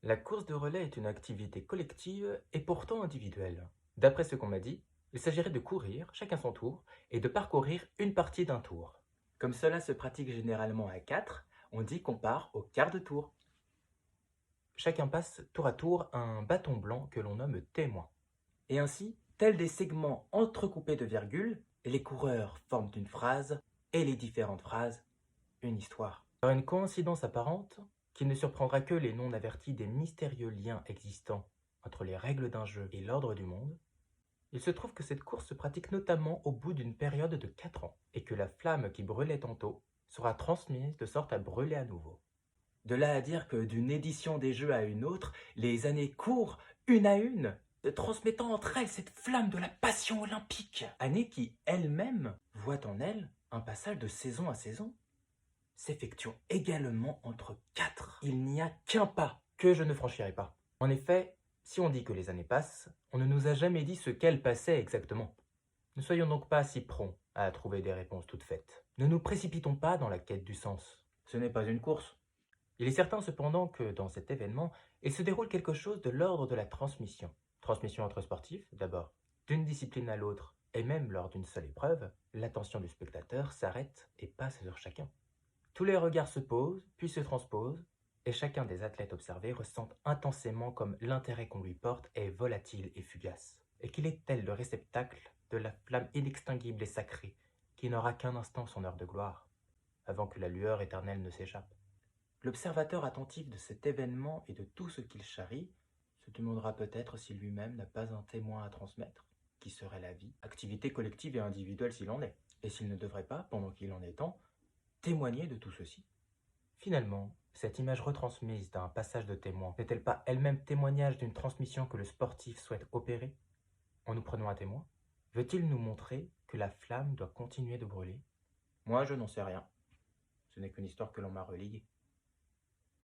La course de relais est une activité collective et pourtant individuelle. D'après ce qu'on m'a dit, il s'agirait de courir, chacun son tour, et de parcourir une partie d'un tour. Comme cela se pratique généralement à 4, on dit qu'on part au quart de tour. Chacun passe tour à tour un bâton blanc que l'on nomme témoin. Et ainsi, tels des segments entrecoupés de virgules, les coureurs forment une phrase, et les différentes phrases, une histoire. Par une coïncidence apparente, qu'il ne surprendra que les non-avertis des mystérieux liens existants entre les règles d'un jeu et l'ordre du monde, il se trouve que cette course se pratique notamment au bout d'une période de 4 ans, et que la flamme qui brûlait tantôt sera transmise de sorte à brûler à nouveau. De là à dire que d'une édition des jeux à une autre, les années courent une à une, transmettant entre elles cette flamme de la passion olympique. Années qui, elles-mêmes, voient en elles un passage de saison à saison, s'effectuant également entre 4. Il n'y a qu'un pas que je ne franchirai pas. En effet, si on dit que les années passent, on ne nous a jamais dit ce qu'elles passaient exactement. Ne soyons donc pas si prompts à trouver des réponses toutes faites. Ne nous précipitons pas dans la quête du sens. Ce n'est pas une course. Il est certain cependant que dans cet événement, il se déroule quelque chose de l'ordre de la transmission. Transmission entre sportifs, d'abord. D'une discipline à l'autre, et même lors d'une seule épreuve, l'attention du spectateur s'arrête et passe sur chacun. Tous les regards se posent, puis se transposent, et chacun des athlètes observés ressent intensément comme l'intérêt qu'on lui porte est volatile et fugace, et qu'il est tel le réceptacle de la flamme inextinguible et sacrée qui n'aura qu'un instant son heure de gloire, avant que la lueur éternelle ne s'échappe. L'observateur attentif de cet événement et de tout ce qu'il charrie se demandera peut-être si lui-même n'a pas un témoin à transmettre, qui serait la vie, activité collective et individuelle s'il en est, et s'il ne devrait pas, pendant qu'il en est temps, témoigner de tout ceci. Finalement, cette image retransmise d'un passage de témoin n'est-elle pas elle-même témoignage d'une transmission que le sportif souhaite opérer? En nous prenant un témoin, veut-il nous montrer que la flamme doit continuer de brûler? Moi, je n'en sais rien. Ce n'est qu'une histoire que l'on m'a reliée.